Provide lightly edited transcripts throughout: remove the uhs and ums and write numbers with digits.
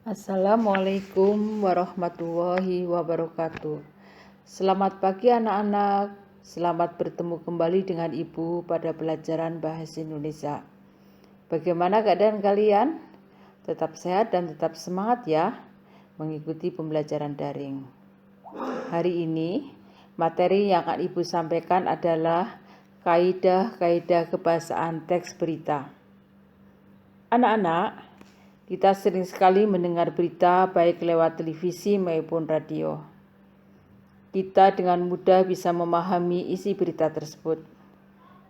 Assalamualaikum warahmatullahi wabarakatuh. Selamat pagi anak-anak. Selamat bertemu kembali dengan Ibu pada pelajaran Bahasa Indonesia. Bagaimana keadaan kalian? Tetap sehat dan tetap semangat ya mengikuti pembelajaran daring. Hari ini materi yang akan Ibu sampaikan adalah kaidah-kaidah kebahasaan teks berita. Anak-anak, kita sering sekali mendengar berita baik lewat televisi maupun radio. Kita dengan mudah bisa memahami isi berita tersebut.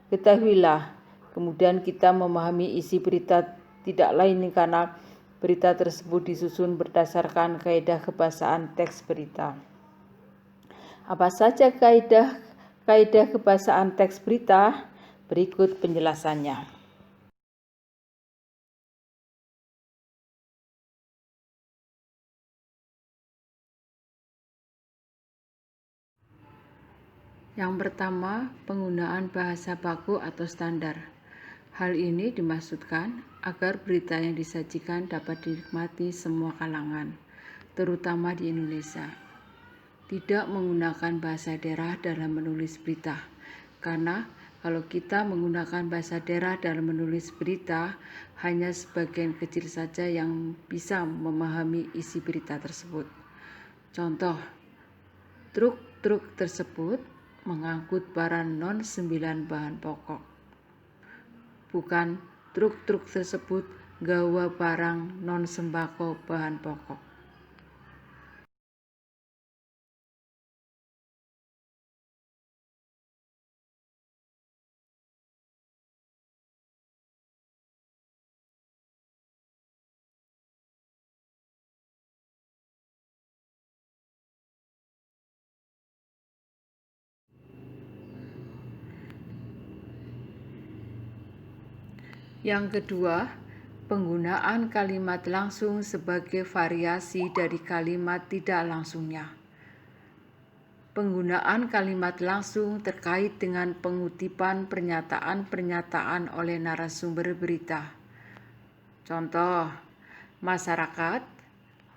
Ketahuilah, kemudian kita memahami isi berita tidak lain karena berita tersebut disusun berdasarkan kaidah kebahasaan teks berita. Apa saja kaidah kebahasaan teks berita? Berikut penjelasannya. Yang pertama, penggunaan bahasa baku atau standar. Hal ini dimaksudkan agar berita yang disajikan dapat dinikmati semua kalangan, terutama di Indonesia. Tidak menggunakan bahasa daerah dalam menulis berita, karena kalau kita menggunakan bahasa daerah dalam menulis berita, hanya sebagian kecil saja yang bisa memahami isi berita tersebut. Contoh, truk tersebut mengangkut barang non-9 bahan pokok. Bukan truk tersebut gawa barang non-sembako bahan pokok. Yang kedua, penggunaan kalimat langsung sebagai variasi dari kalimat tidak langsungnya. Penggunaan kalimat langsung terkait dengan pengutipan pernyataan-pernyataan oleh narasumber berita. Contoh, masyarakat,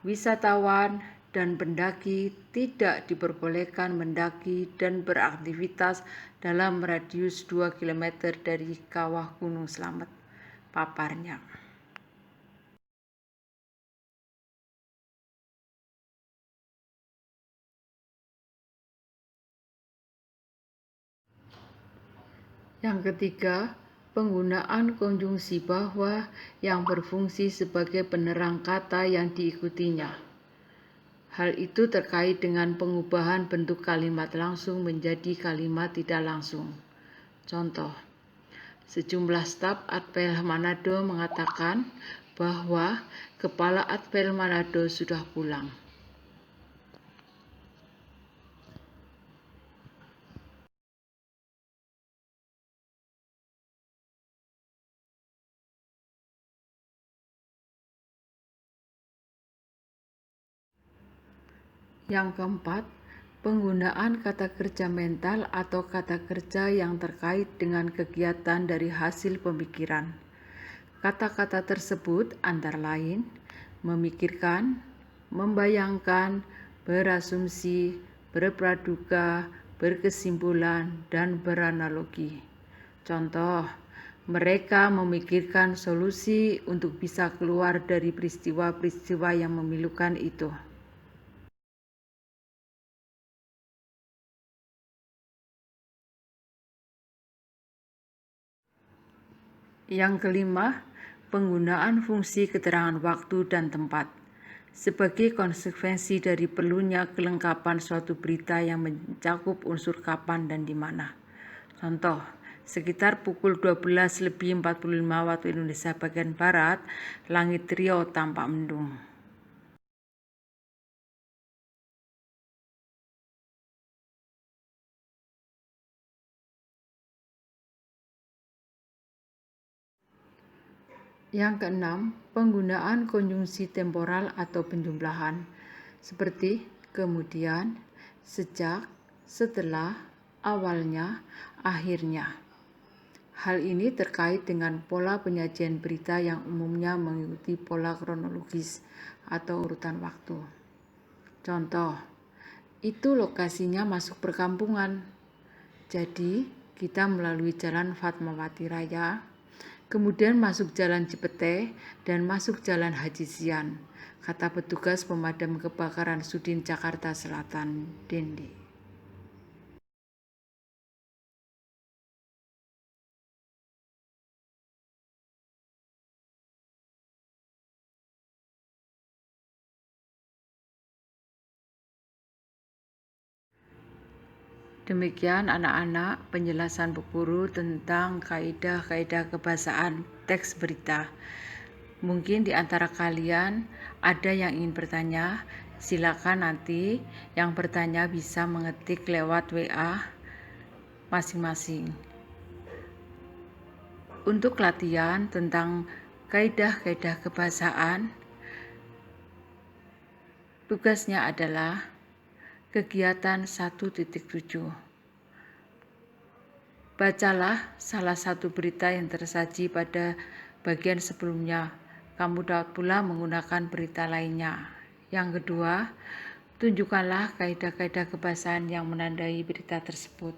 wisatawan, dan pendaki tidak diperbolehkan mendaki dan beraktivitas dalam radius 2 km dari kawah Gunung Slamet, paparnya. Yang ketiga, penggunaan konjungsi bahwa yang berfungsi sebagai penerang kata yang diikutinya. Hal itu terkait dengan pengubahan bentuk kalimat langsung menjadi kalimat tidak langsung. Contoh, sejumlah staf Adpel Manado mengatakan bahwa Kepala Adpel Manado sudah pulang. Yang keempat, penggunaan kata kerja mental atau kata kerja yang terkait dengan kegiatan dari hasil pemikiran. Kata-kata tersebut antara lain memikirkan, membayangkan, berasumsi, berpraduga, berkesimpulan, dan beranalogi. Contoh, mereka memikirkan solusi untuk bisa keluar dari peristiwa-peristiwa yang memilukan itu. Yang kelima, penggunaan fungsi keterangan waktu dan tempat sebagai konsekuensi dari perlunya kelengkapan suatu berita yang mencakup unsur kapan dan di mana. Contoh, sekitar pukul 12:45 waktu Indonesia bagian Barat, langit Riau tampak mendung. Yang keenam, penggunaan konjungsi temporal atau penjumlahan seperti kemudian, sejak, setelah, awalnya, akhirnya. Hal ini terkait dengan pola penyajian berita yang umumnya mengikuti pola kronologis atau urutan waktu. Contoh, itu lokasinya masuk perkampungan. Jadi, kita melalui Jalan Fatmawati Raya, kemudian masuk Jalan Cipete, dan masuk Jalan Haji Sian, kata petugas pemadam kebakaran Sudin Jakarta Selatan, Dendi. Demikian anak-anak penjelasan Bu Guru tentang kaidah-kaidah kebahasaan teks berita. Mungkin di antara kalian ada yang ingin bertanya, silakan nanti yang bertanya bisa mengetik lewat WA masing-masing. Untuk latihan tentang kaidah-kaidah kebahasaan, tugasnya adalah kegiatan 1.7. Bacalah salah satu berita yang tersaji pada bagian sebelumnya. Kamu dapat pula menggunakan berita lainnya. Yang kedua, tunjukkanlah kaidah-kaidah kebahasaan yang menandai berita tersebut.